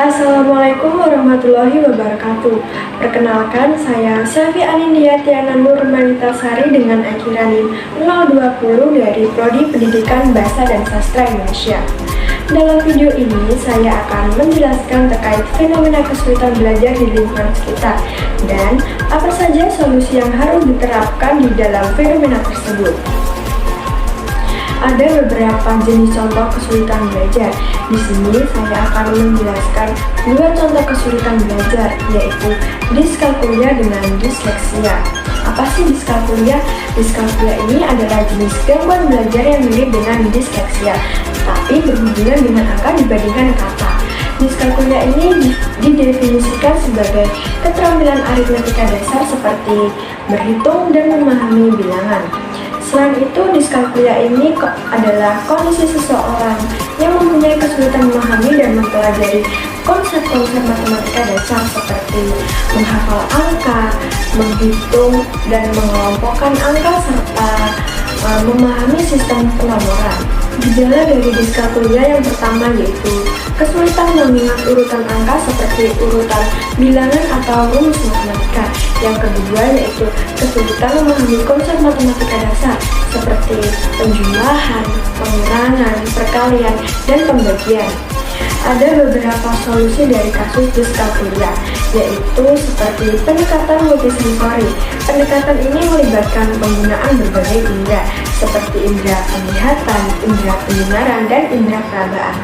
Assalamualaikum warahmatullahi wabarakatuh. Perkenalkan, saya Selvi Anindya Tiana Nur Manitasari dengan akhiran 020 dari Prodi Pendidikan Bahasa dan Sastra Indonesia. Dalam video ini, saya akan menjelaskan terkait fenomena kesulitan belajar di lingkungan sekitar dan apa saja solusi yang harus diterapkan di dalam fenomena tersebut. Ada beberapa jenis contoh kesulitan belajar. Di sini saya akan menjelaskan dua contoh kesulitan belajar, yaitu diskalkulia dengan disleksia. Apa sih diskalkulia? Diskalkulia ini adalah jenis gangguan belajar yang mirip dengan disleksia, tapi berhubungan dengan angka dibandingkan kata. Diskalkulia ini didefinisikan sebagai keterampilan aritmetika dasar seperti berhitung dan memahami bilangan. Selain itu, diskalkulia ini adalah kondisi seseorang yang mempunyai kesulitan memahami dan mempelajari konsep-konsep matematika dasar seperti menghafal angka, menghitung dan mengelompokkan angka, serta memahami sistem penomoran. Gejala dari diskalkulia yang pertama yaitu kesulitan mengingat urutan angka seperti urutan bilangan atau rumus matematika. Yang kedua yaitu kesulitan memahami konsep matematika dasar seperti penjumlahan, pengurangan, perkalian, dan pembagian. Ada beberapa solusi dari kasus diskalkulia, yaitu seperti pendekatan multisensori. Pendekatan ini melibatkan penggunaan berbagai indera, seperti indera penglihatan, indera pendengaran, dan indera perabaan.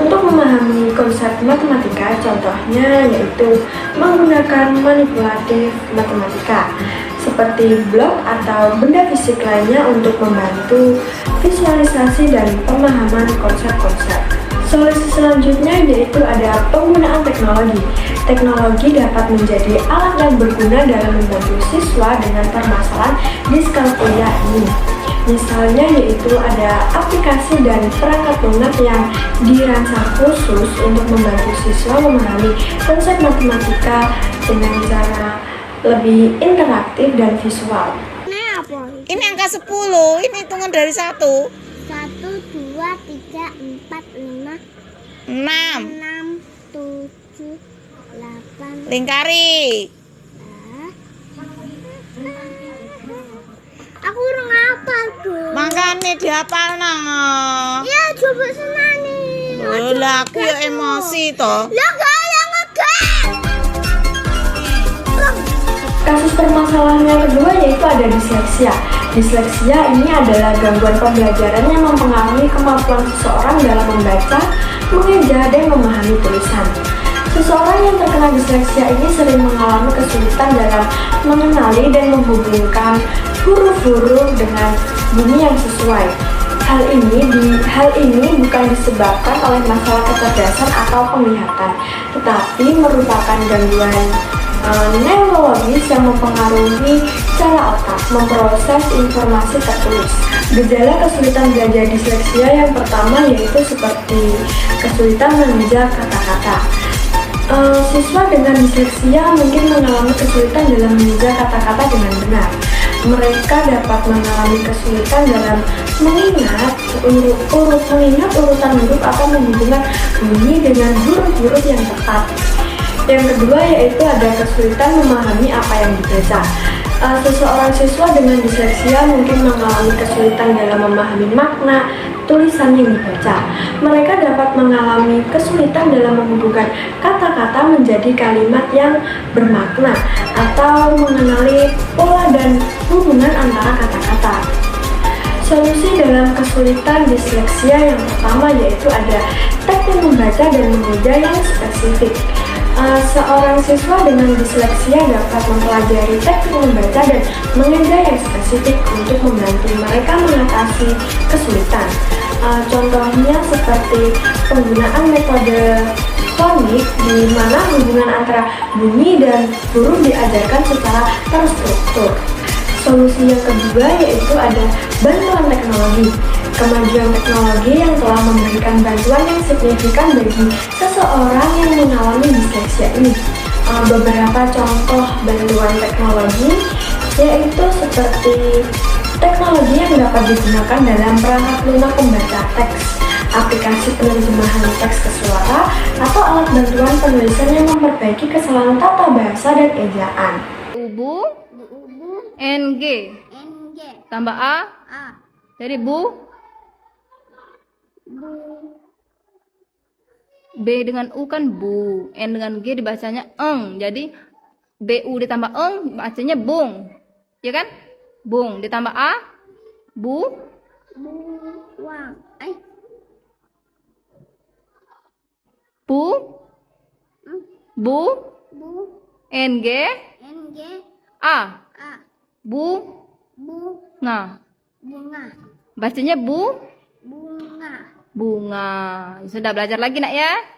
Untuk memahami konsep matematika, contohnya yaitu menggunakan manipulatif matematika, seperti blok atau benda fisik lainnya untuk membantu visualisasi dan pemahaman konsep-konsep. Solusi selanjutnya yaitu ada penggunaan teknologi. Teknologi dapat menjadi alat yang berguna dalam membantu siswa dengan permasalahan diskalkulia ini. Misalnya yaitu ada aplikasi dan perangkat lunak yang dirancang khusus untuk membantu siswa memahami konsep matematika dengan cara lebih interaktif dan visual. Ini angka 10, ini hitungan dari 1 1, 2, 3, 4, 5 6 6, 7, 8 lingkari. Aku urung hafal, Bu. Makanya dihafal nang. Ya, coba senani. Lah aku ya emosi toh. Lah gak yang ngegas. Kasus permasalahan yang kedua yaitu ada disleksia. Disleksia ini adalah gangguan pembelajaran yang mempengaruhi kemampuan seseorang dalam membaca, mengeja, dan memahami tulisan. Seseorang yang terkena disleksia ini sering mengalami kesulitan dalam mengenali dan menghubungkan huruf-huruf dengan bunyi yang sesuai. Hal ini bukan disebabkan oleh masalah kecerdasan atau penglihatan, tetapi merupakan gangguan neurologis yang mempengaruhi cara otak memproses informasi tertulis. Gejala kesulitan belajar disleksia yang pertama yaitu seperti kesulitan mengeja kata-kata. Siswa dengan disleksia mungkin mengalami kesulitan dalam mengeja kata-kata dengan benar. Mereka dapat mengalami kesulitan dalam mengingat urutan huruf atau menghubungkan bunyi dengan huruf-huruf yang tepat. Yang kedua yaitu ada kesulitan memahami apa yang dibaca. Seseorang siswa dengan disleksia mungkin mengalami kesulitan dalam memahami makna tulisan yang dibaca. Mereka dapat mengalami kesulitan dalam menghubungkan kata-kata menjadi kalimat yang bermakna atau mengenali pola dan hubungan antara kata-kata. Solusi dalam kesulitan disleksia yang pertama yaitu ada teknik membaca dan mengeja yang spesifik. Seorang siswa dengan disleksia dapat mempelajari teknik membaca dan mengeja yang spesifik untuk membantu mereka mengatasi kesulitan. Contohnya seperti penggunaan metode fonik di mana hubungan antara bunyi dan huruf diajarkan secara terstruktur. Solusi yang kedua yaitu ada bantuan teknologi. Kemajuan teknologi yang telah memberikan bantuan yang signifikan bagi seseorang yang mengalami disleksia ini. Beberapa contoh bantuan teknologi yaitu seperti teknologi yang dapat digunakan dalam perangkat lunak pembaca teks, aplikasi penerjemahan teks ke suara, atau alat bantuan penulisan yang memperbaiki kesalahan tata bahasa dan ejaan. Bu, Bu, NG NG, tambah A, A, jadi bu. Bu, B dengan U kan bu, N dengan G dibacanya eng, jadi BU ditambah eng bacanya bung, ya kan? Bung ditambah A, bu, Buang, bu, bu, Bu, NG, NG, A, A, bu, Bunga, nah, bacanya bu, Bunga. bunga. Sudah belajar lagi nak ya?